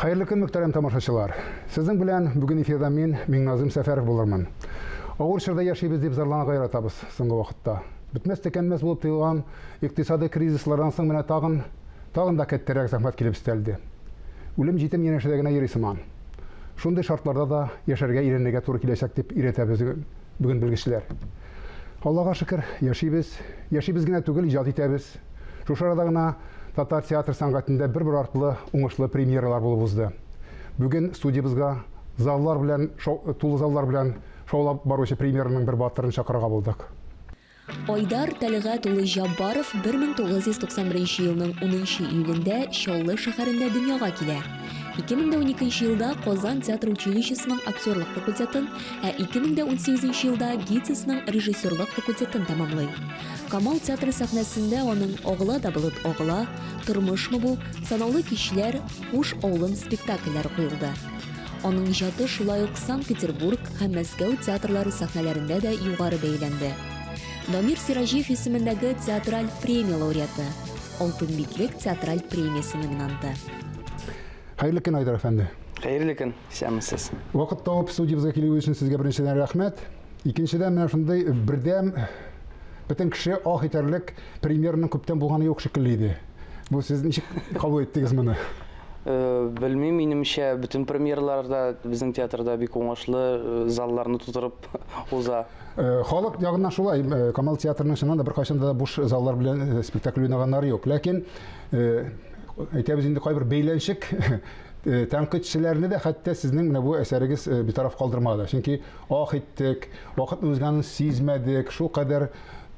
Hayırlı gün muhterem тамашачылар. Sizin bilen bugün эфирда мен Миңназым Сәфәров булырмын. Авыр чорда яшибез дип зарланга яратабыз соңгы вакытта. Битмәс текенмәс булып тыйылган икътисади кризислардан соң менә тагын да кәттәрәк зәхмәт килеп өстәлде. Үлем җитем янәшәдә генә йөри сыман. Шундый шартларда да яшәргә иренергә туры киләчәк дип өйрәтәбез бүген белгечләр. Аллага шөкер, яшибез генә түгел, иҗат итәбез. Шушы арада гына Татар театр сәнгатендә бер артлы уңышлы премьералар булып узды. Бүген студиябызга тулы заллар белән шаулап баручы премьераның бер батырын чакырырга булдык. Айдар Тәлгат улы Жаббаров 1991 елның 10 июлендә Чаллы шәһәрендә дөньяга килә. 2012 елда Казан театр училищесының актерлык факультетын, 2018 елда ГИТИСның режиссерлык факультетын тәмамлый. Камал театры сәхнәсендә аның «Агыла да булып агыла», «Тормышмы бу», «Санаулы кичләр», «Хуш авылым» спектакльләре куелды. Аның иҗаты шулай ук Санкт-Петербург һәм Мәскәү театрлары сәхнәләрендә дә югары бәяләнде. Дамир Сиражиев исемендәге театраль премия лауреаты, Алтын биклек театраль премиясе номинанты. Hayırlı gün Айдар әфәнде. Hayırlı gün, сәмсез. Вакыт тауып студиябызга килү өчен сезгә беренчедән рәхмәт. Икенчедән менә шундый бердәм бөтен кеше ах итәрлек премьерның күптән булганы юк шикелле иде. Бу сез ничек кабул иттегез моны? Белмим, минемчә бөтен премьерларда безнең театрда бик уңышлы залларны тутырып уза. Халык ягыннан шулай, Камал театрының чыннан да беркайчан да буш заллар белән спектакль уйнаганнар юк. Ләкин әйтәбез инде кайбер бәйләнчек тәнкыйтьчеләрне дә хәтта сезнең менә бу әсәрегез битараф калдырмады. Чөнки ах иттек, вакыт узганын сизмәдек, шул кадәр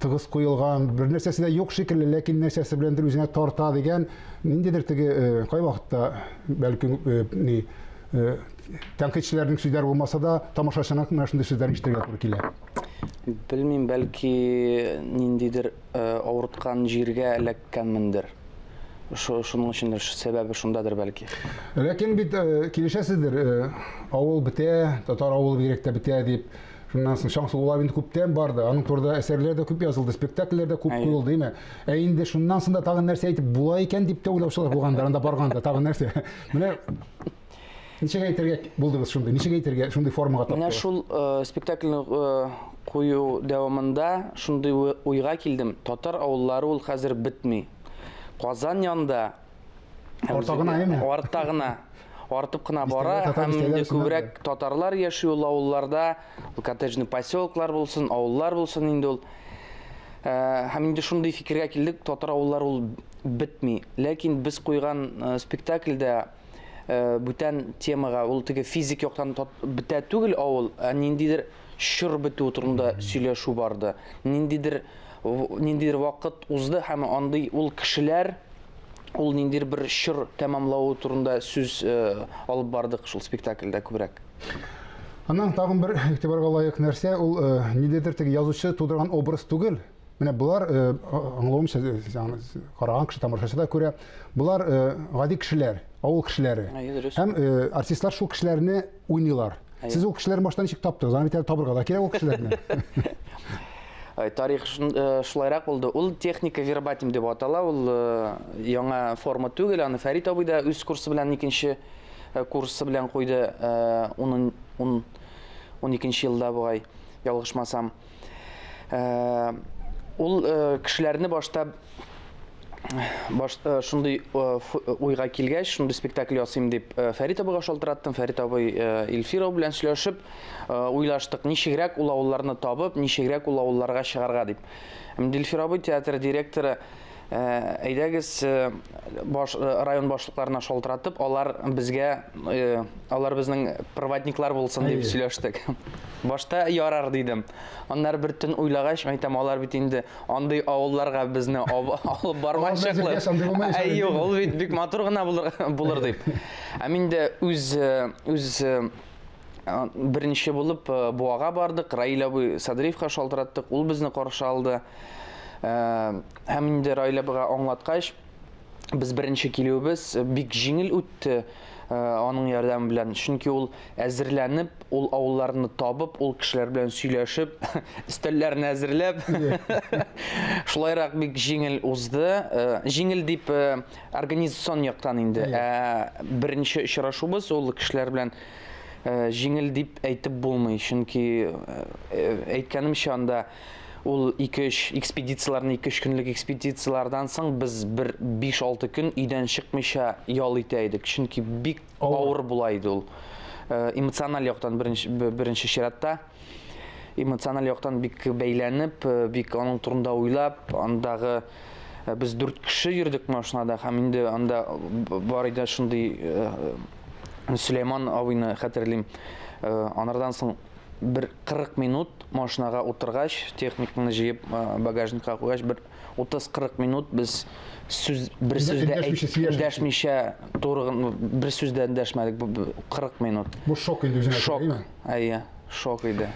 тыгыз куелган, бер нәрсәсе дә юк шикелле, ләкин нәрсәсе беләндер үзенә тарта дигән ниндидер теге кай вакытта бәлки тәнкыйтьчеләрнең сүзләре булмаса да тамашачының менә шундый сүзләр ишетергә туры килә. Белмим, бәлки ниндидер авырткан җиргә эләккәнмендер. Шуның өчен сәбәбе шундадыр бәлки. Ләкин бит килешәсездер, авыл бетә, татар авылы бигрәк тә бетә дип. Шуннан соң шансы улар инде күптән барды. Аның турында әсәрләр дә күп язылды, спектакльләр дә күп куелды, димме? Инде шуннан соң да тагын нәрсә әйтеп була икән дип тә уйлаучылар булгандар, анда барганда тагын нәрсә. Менә ничек әйтергә булдыгыз шундый? Ничек әйтергә шундый формага таптыгыз? Менә шул спектакльне кую дәвамында шундый уйга килдем. Татар авыллары ул хәзер бетми. Казан янында артып кына бара, һәм инде күбрәк татарлар яши ул авылларда, коттеджный поселоклар булсын, авыллар булсын инде ул. Һәм инде шундый фикергә килдек, татар авыллары ул бетми. Ләкин без куйган спектакльдә бүтән темага, ул теге физик яктан бетә түгел авыл, ниндидер шур бетү турында сөйләшү барды. Ниндидер вакыт узды һәм андый ул кешеләр ул ниндидер бер шур тәмамлау турында сүз алып бардык шул спектакльдә күбрәк. Аннан тагын бер игътибарга лаек нәрсә, ул ниндидер теге язучы тудырган образ түгел. Менә булар аңлавымча, караган кеше тамашачыда күрә, булар гади кешеләр, авыл кешеләре. Һәм артистлар шул кешеләрне уйныйлар. Сез ул кешеләрне баштан ничек таптыгыз? Аны бит табырга да кирәк ул кешеләрне. Тарих шулайрак булды. Ул техника вербатим дип атала, ул яңа форма түгел. Аны Фәрит абый да үз курсы белән икенче курсы белән куйды. 12 елда бугай, ялгышмасам. Ул кешеләрне башта шундый уйга килгәч, шундый спектакль ясыйм дип Фәрит абыйга шалтыраттым. Фәрит абый Илфиров белән сөйләшеп, уйлаштык, ничегрәк ул авылларны табып, ничегрәк ул авылларга чыгарга дип. Илфир абый театр директоры, әйдәгез район башлыкларына шалтыратып, алар безнең проводниклар булсын дип сөйләштек. Башта ярар дидем. Аннар бер төн уйлагач, әйтәм, алар бит инде андый авылларга безне алып бармаячаклар. Юк, ул бит бик матур гына булыр дип. Инде үз беренче булып Буага бардык, Раил абый Садриевка шалтыраттык, ул безне каршы алды. Һәм инде Раил абыйга аңлаткач, без беренче килүбез бик җиңел үтте. аның ярдәме белән. Чөнки ул әзерләнеп, ул авылларны табып, ул кешеләр белән сөйләшеп, өстәлләрне әзерләп, шулайрак бик җиңел узды. Җиңел дип организацион яктан инде. Беренче очрашуыбыз ул кешеләр белән җиңел дип әйтеп булмый. Чөнки әйткәнемчә анда ул 2-3 экспедицияларны 2-3 көнлек экспедициялардан соң без 5-6 көн өйдән чыкмыйча ял итә идек. Чөнки бик авыр була иде ул. Эмоциональ яктан беренче чиратта эмоциональ яктан бик бәйләнеп, бик аның турында уйлап, андагы без 4 кеше йөрдек машинада һәм инде анда бар иде шундый Сөләйман абыйны хәтерлим. Анардан соң 40 минут машинага утыргач, техниканы җыеп багажникка куйгач, 30-40 минут без бер сүздә дәшмичә турыгын бер сүздә дәшмәдек 40 минут. Бу шок инде үзенә. Шок. Шок иде.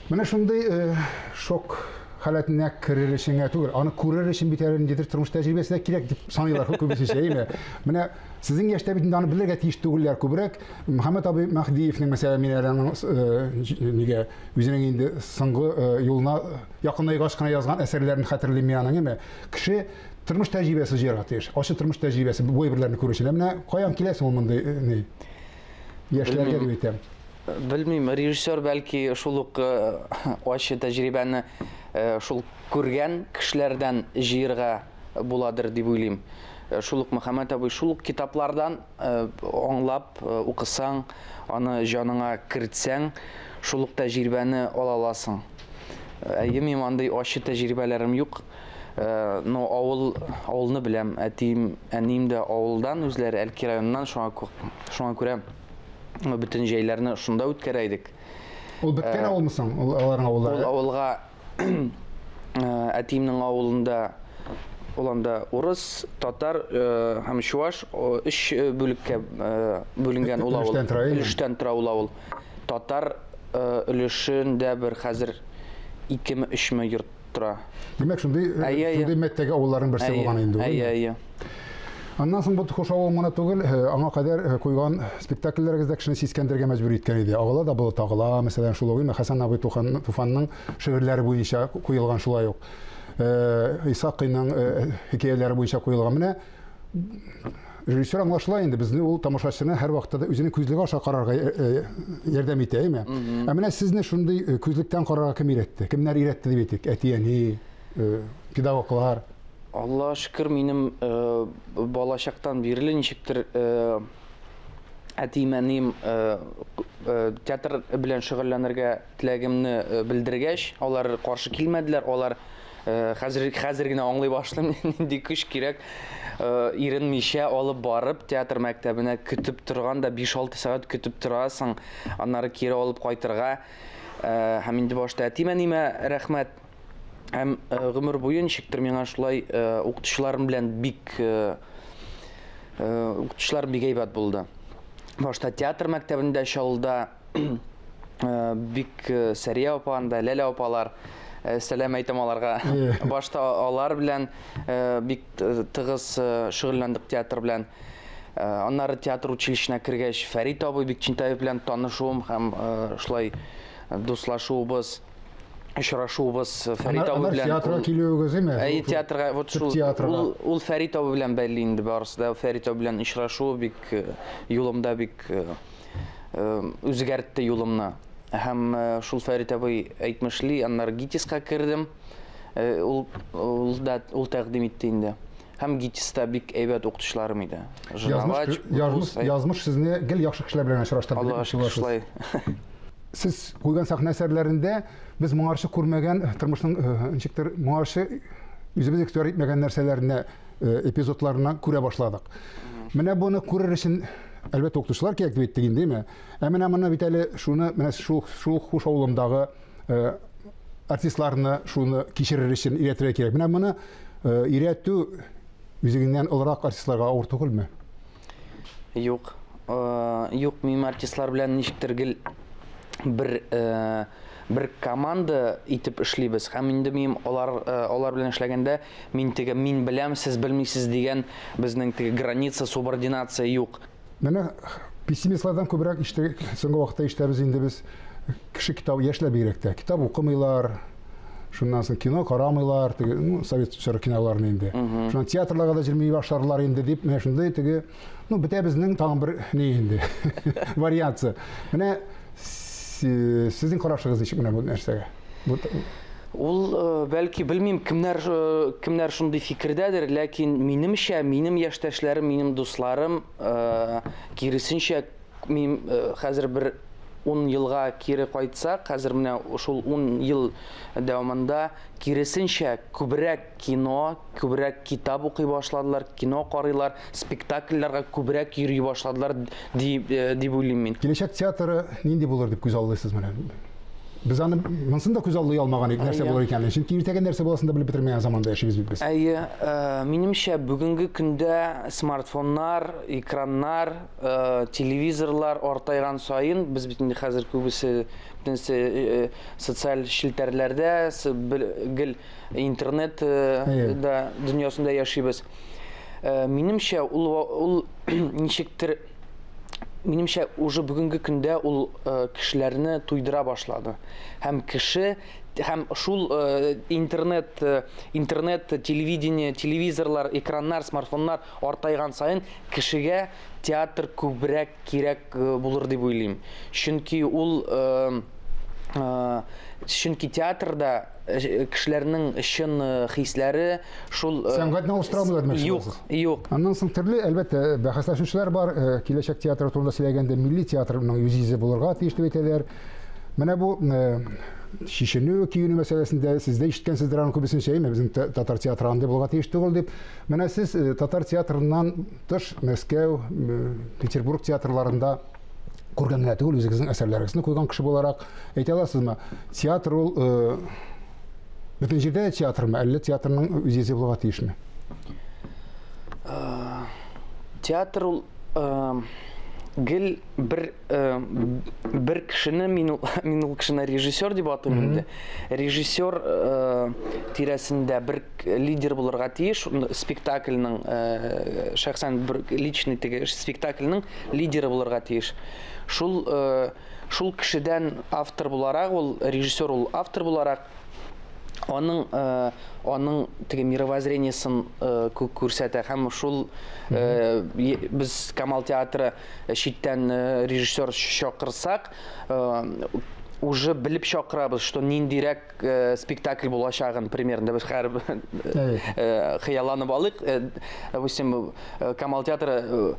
Менә шундый шок халатына керер өчен түгел, аны күрер өчен бит әле ниндидер тормыш тәҗрибәсенә кирәк дип саныйлар күбесе әйме. Менә сезнең яшьтә бит аны белергә тиеш түгелләр күбрәк. Мөхәммәд абый Мәхдиевнең мәсәлән мин нигә үзенең инде соңгы юлына якынайгач кына язган әсәрләрен хәтерлим аның әйме. Кеше тормыш тәҗрибәсе җыратыш, ачы тормыш тәҗрибәсе бу әйберләрне күрүчеләр. Менә каян киләсең ул мондай яшьләргә дип әйтәм. Белмим, режиссер бәлки шул ук ачы тәҗрибәне шул күргән кешеләрдән җыярга буладыр дип уйлыйм. Шул ук Мөхәммәд абый шул ук китаплардан аңлап укысаң, аны җаныңа кертсәң, шул ук тәҗрибәне ала аласың. Минем андый ачы тәҗрибәләрем юк. Но авылны беләм, әтием, әнием дә авылдан, үзләре Әлки районыннан, шуңа күрә bütün җәйләрне шунда үткәрә идек. Ул беткән авылмысың, аларның авыллары? Ул авылга әтиемнең авылында ул анда урыс, татар һәм чуаш 3 бүлеккә бүленгән ул авыл. Өлештән тора ул авыл. Татар өлешендә бер хәзер 2-3 йорт тора. Димәк шундый мәттәге авылларның берсе булган инде. Әйе. Аннан соң бу Хушавыл моны түгел, аңа кадәр куйган спектакльләрегездә кешене сискәндергә мәҗбүр иткән иде. Агыла да булы тагыла, мәсәлән, шул ук Хәсән абый Туфанның шигырьләре буенча куелган шулай ук. Исакыйның хикәяләре буенча куелган. Менә режиссер аңлашыла инде, безне ул тамашачыны һәр вакытта да үзенең күзлеге аша карарга ярдәм итә, әйме? Менә сезне шундый күзлектән карарга кем өйрәтте? Кемнәр өйрәтте дип әйтик? Әти-әни, педагоглар. Алла шükür минем балачактан бирле ничектер әтием театр белән шөгыльләнергә теләгемне белдергәч, алар каршы килмәделәр. Алар хәзер генә аңлый башлыйм, нинди көч кирәк. Иренмичә алып барып театр мәктәбенә көтеп торган да 5-6 сәгать көтеп торасың, аннары кире алып кайтырга. Һәм инде башта әтиемә рәхмәт. Һәм гомер буе ничектер миңа шулай укытучыларым белән бик әйбәт булды. Башта театр мәктәбендә чалда бик Сәрия апа, анда Ләлә апалар, сәлам әйтәм аларга. Башта алар белән бик тыгыз шөгыльләндек театр белән. Аннары театр училищесына кергәч, Фәрит абый бик Чинтаев белән танышуым һәм шулай дуслашуыбыз, очрашуыбыз Фәрит абый белән. Театрга килүегез име? Театрга вот шул ул Фәрит абый белән бәйле инде барысы да. Фәрит абый белән очрашуы бик юлымда бик үзгәртте юлымны. Һәм шул Фәрит абый әйтмешли, аннары ГИТИСка кердем. Ул тәкъдим итте инде. Һәм ГИТИСта бик әйбәт укытучыларым иде. Язмыш сезне гел яхшы кешеләр белән очраштырды. Аллага шулай. Сез куйган сәхнә әсәрләрендә без моңарчы күрмәгән тормышның ничектер моңарчы үзебез эксплуатация итмәгән нәрсәләрне эпизодларына күрә башладык. Менә буны күрер өчен әлбәттә укытучылар кирәк дип әйттек инде, әйме? Менә моны бит әле шуны менә шул хуш авылымдагы артистларны шуны кичерер өчен өйрәтергә кирәк. Менә моны өйрәтү үзегеннән олырак артистларга авыр түгелме? Юк. Юк, мин артистлар белән ничектер гел бер команда итеп эшлибез. Һәм инде мин алар белән эшләгәндә мин беләм, сез белмисез дигән безнең граница, субординация юк. Менә Пессимистлардан күбрәк соңгы вакытта ишетәбез инде без кеше китап яшьләр бигрәк тә китап укымыйлар, шуннан соң кино карамыйлар, совет чоры киноларны инде. Шуннан театрларга да җирми башларлар инде дип, менә шундый бөтәбезнең тагын бер не инде вариация. Менә сезнең карашыгыз ничек менә бу нәрсәгә? Ул бәлки белмим кемнәр шундый фикердәдер, ләкин минем яшьтәшләрем, минем дусларым киресенчә мин хәзер бер 10 елга кире кайтсак, хәзер менә шул 10 ел дәвамында киресенчә күбрәк кино, күбрәк китап укый башладылар, кино карыйлар, спектакльләргә күбрәк йөри башладылар дип уйлыйм мин. Киләчәк театры нинди булыр дип күз алдыйсыз менә? Biz аны монсын да күз алдый алмаган идек, нәрсә булыр икәнлеген. Чөнки иртәгә нәрсә буласын да белеп бетермәгән заманда яшибез бит без. Минемчә бүгенге көндә смартфоннар, экраннар, телевизорлар артайган саен, без бит инде хәзер күбесе социаль челтәрләрдә, гел интернет да дөньясында яшибез. Минемчә ул ничектер Минемчә, уже бүгенге көндә ул кешеләрне туйдыра башлады. Һәм кеше, һәм шул интернет, телевидение, телевизорлар, экраннар, смартфоннар артайган сайын кешегә театр күбрәк кирәк булыр дип уйлыйм. Чөнки театрда кешеләрнең чын хисләре шул сәнгатьне алыштырамыйлар димәкче. Юк. Аннан соң төрле, әлбәттә, бәхәсләшүчеләр бар. Киләчәк театр турында сөйләгәндә милли театрның үзе булырга тиеш дип әйтәләр. Менә бу шишенү, киенү мәсьәләсендә сез дә ишеткәнсездер аны күбесенчә, безнең татар театры анда булырга тиеш түгел дип. Менә сез татар театрыннан тыш Мәскәү, Петербург театрларында күргән генә түгел, үзегезнең әсәрләрегезне куйган кеше буларак әйтә аласызмы? Театр ул бөтен җирдә театрмы, әллә театрның үзе булырга тиешме? Театр ул гел бер кешене, мин ул кешене режиссер дип атыйм инде. Режиссер тирәсендә бер лидер булырга тиеш, спектакльнең шәхсән бер личный спектакльнең лидеры булырга тиеш. Шул кешедән автор буларак, ул режиссер, ул автор буларак аның теге мировоззрениесен күрсәтә, һәм шул без Камал театры читтән режиссер чакырсак, уже белеп чакырабыз, что ниндирәк спектакль булачагын примерно без хыялланып алыйк. Допустим, Камал театры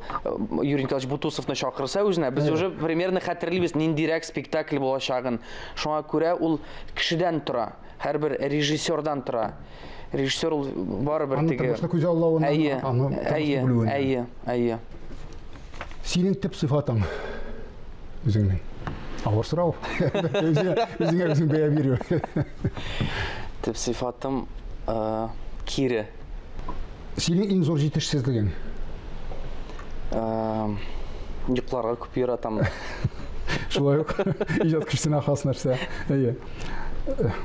Юрий Николаевич Бутусовны чакырса үзенә, без уже примерно хәтерлибез ниндирәк спектакль булачагын. Шуңа күрә ул кешедән тора. Һәрбер режиссердан тора. Режиссер ул барыбер теге. Әйе. Синең төп сыйфатың үзеңнең. Авыр сорау. Үзеңә бәя бирү. Төп сыйфатым кире. Синең иң зур җитешсезлегең? Йокларга күп яратам. Шулай ук иҗат кешесенә хас нәрсә. Әйе.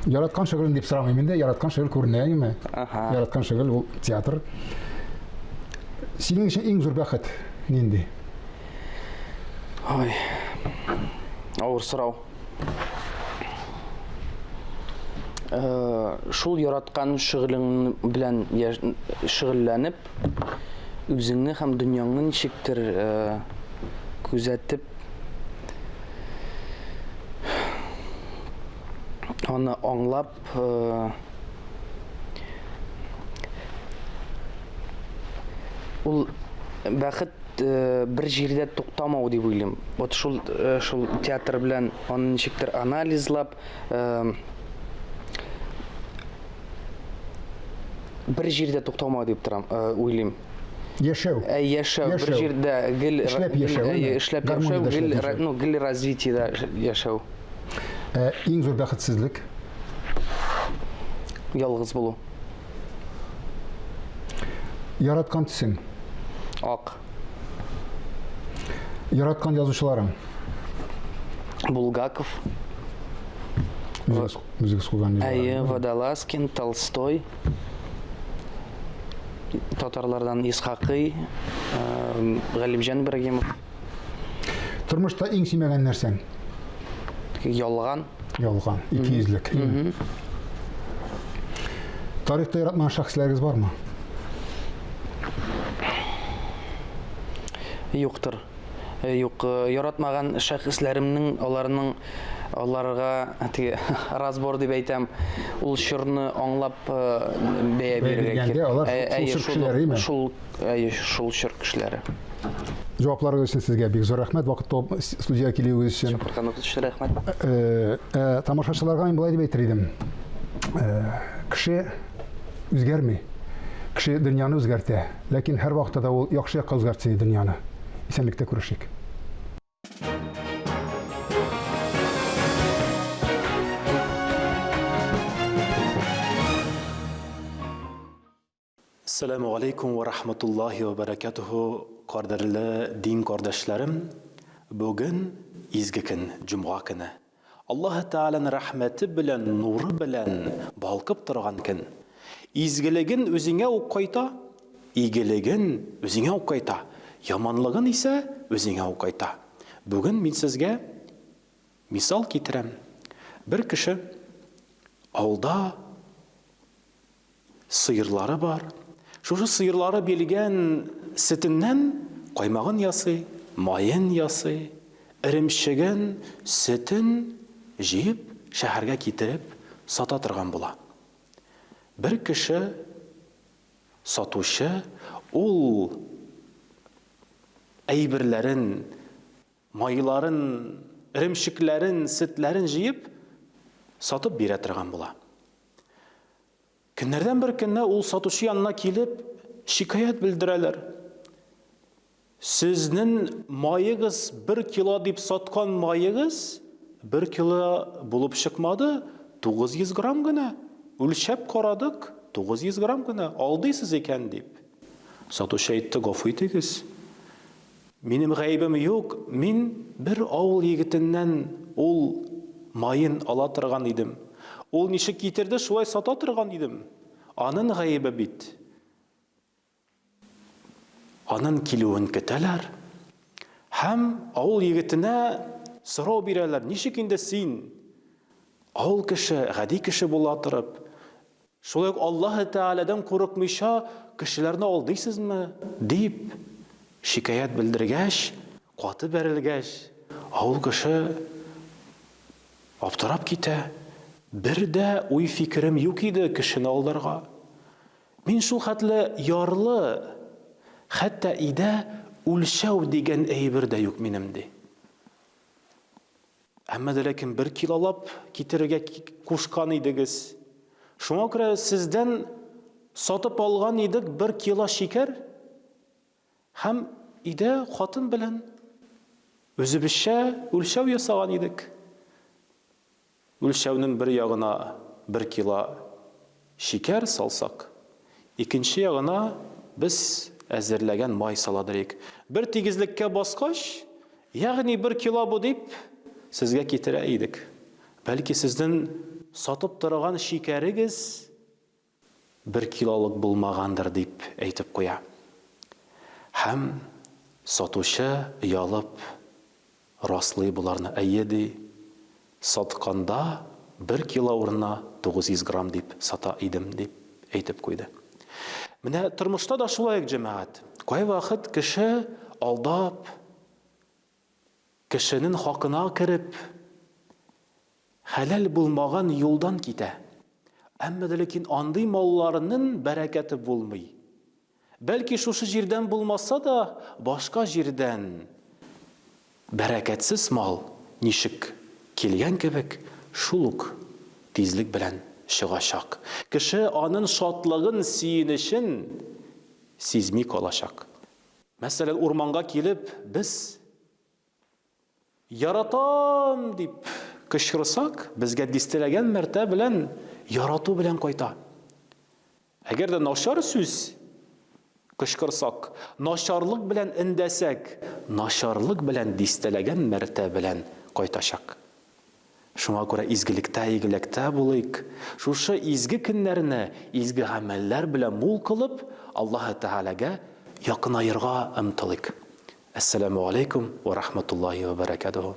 Яраткан шөгыль дип сорамыйм инде, яраткан шөгыль күренәме? Яраткан шөгыль ул театр. Синең өчен иң зур бәхет нинди? Ой. Авыр сорау. Шул яраткан шөгылең белән шөгыльләнеп, үзеңне һәм дөньяңны ничектер күзәтеп, аны аңлап, ул бәхет бер җирдә туктамау дип уйлыйм. Вот шул театр белән аны ничектер анализлап, бер җирдә туктамау дип уйлыйм. Яшәү. Бер җирдә гел эшләп яшәү, гел развитиедә яшәү. Иң зур бәхетсезлек? Ялгыз булу. Яраткан төсең? Ак. Яраткан язучыларың? Булгаков. Үзегез куйган. Водолазкин, Толстой. Татарлардан Исхакый, Галимҗан Ибрагимов. Тормышта иң сөймәгән нәрсәң? Ялган. Ялган, икейөзлек. Тарихта яратмаган шәхесләрегез бармы? Юктыр. Юк, яратмаган шәхесләремнең аларга разбор дип әйтәм, ул чорны аңлап бәя бирергә кирәк. Шул чор кешеләре. Җавапларыгыз өчен сезгә бик зур рәхмәт. Вакыт тауып студиягә килүегез өчен. Чакырганыгыз өчен рәхмәт. Тамашачыларга мин булай дип әйтер идем. Кеше үзгәрми. Кеше дөньяны үзгәртә, ләкин һәр вакытта да ул яхшы якка үзгәртсен дөньяны. Исәнлектә күрешик. Assalamu alaikum wa rahmatullahi wa barakatuhu. Qadrli din qardaşlarım, bugün izgi kun, Cuma kuni. Alloh taolaning rahmati bilan, nuri bilan balqib turgan kun. İzgiligin o'zingga o'q qayta, igiligin o'zingga o'q qayta, yomonligin esa o'zingga o'q qayta. Bugün men sizga misol keltirам. Bir kishi avlda sıyırları var. Şu sıyırları bilgen sütünden qaymağın yasый, mayın yasый, ірімшігін, sütün jiyip şəhərgə getirip sata тұрған bola. Bir kişi satuşu ol əybirlərin, mayların, ірімшiklərin, sütlərin jiyip satıp birə тұрған bola. Günlerden bir günde ol satuşu yanına gelip şikayet bildireler. Sizin mayığız 1 kilo deyip satkan mayığız 1 kilo bulup çıkmadı, 900 gram gına. Ölçep karadık, 900 gram gına. Aldıysiz eken deyip. Satuşu aytты, gafı etiniz. Benim gaybim yok. Men bir avul yigitinden ol mayın alatırgan idim. Ol nişik getirdi, şulay sata тұрған едім. Анын ғайыбы бит. Анын келуін күтәләр. Һәм ауыл егетіне сұрау бирәләр. Нишек инде син? Ауыл кеше, гади кеше була тұрып, шулай Аллаһ Тааладан курыкмыйча кешеләрне алдыйсызмы? Дип шикаят белдергәч, каты бәрелгәч, ауыл кеше аптырап китә. Bir de uy fikrim yok idi kişini alırga. Min şu xatlı yarlı, hatta ide ulşav degen eybir de yok minimdi. Ama da lakin 1 kilo alap kitirge kuşkan idigiz. Şuna göre sizden satıp algan idik 1 kilo şeker. Hem ide xatın bilen özü bişe ulşav yasagan idik. Үлчәүнең bir ягына 1 kilo şeker salsak, ikinci ягына biz әзерләгән май саладырык. Bir тигезлеккә баскач, ягъни 1 kilo бу дип сезгә китерә идек. Бәлки сезнең сатып торган шекерегез 1 kiloluk булмагандыр дип әйтеп куя. Һәм сатучы ялып раслый буларны әйеди. Satkanda 1 kilo урынына 900 gram дип сата идем дип әйтеп куйды. Менә тормышта да шулай җәмәгать. Кай вакыт кеше алдап, кешенең хакына кирип, хәлал булмаган юлдан китә. Әмма ләкин андый малларының бәрәкәте булмый. Бәлки шушы җирдән булмаса да, башка җирдән бәрәкәтсез мал нишек келген кебек шулук тизлек белән чыгачак. Кеше аның шатлыгын, сөенечен сизми калачак. Мәсәлән, урманга килеп, без яратам дип кычкырсак, безгә дистәләгән мәртә белән ярату белән кайта. Әгәр дә начар сүз кычкырсак, начарлык белән индәсәк, начарлык белән дистәләгән мәртә белән кайтачак. Шуңа күрә изгелектә, игелектә булыйк. Шушы изге көннәрне, изге гамәлләр белән мул кылып, Аллаһ Таалагә якынайырга ымтылыйк. Ассаламу алейкум ва рахматуллахи ва баракатуху.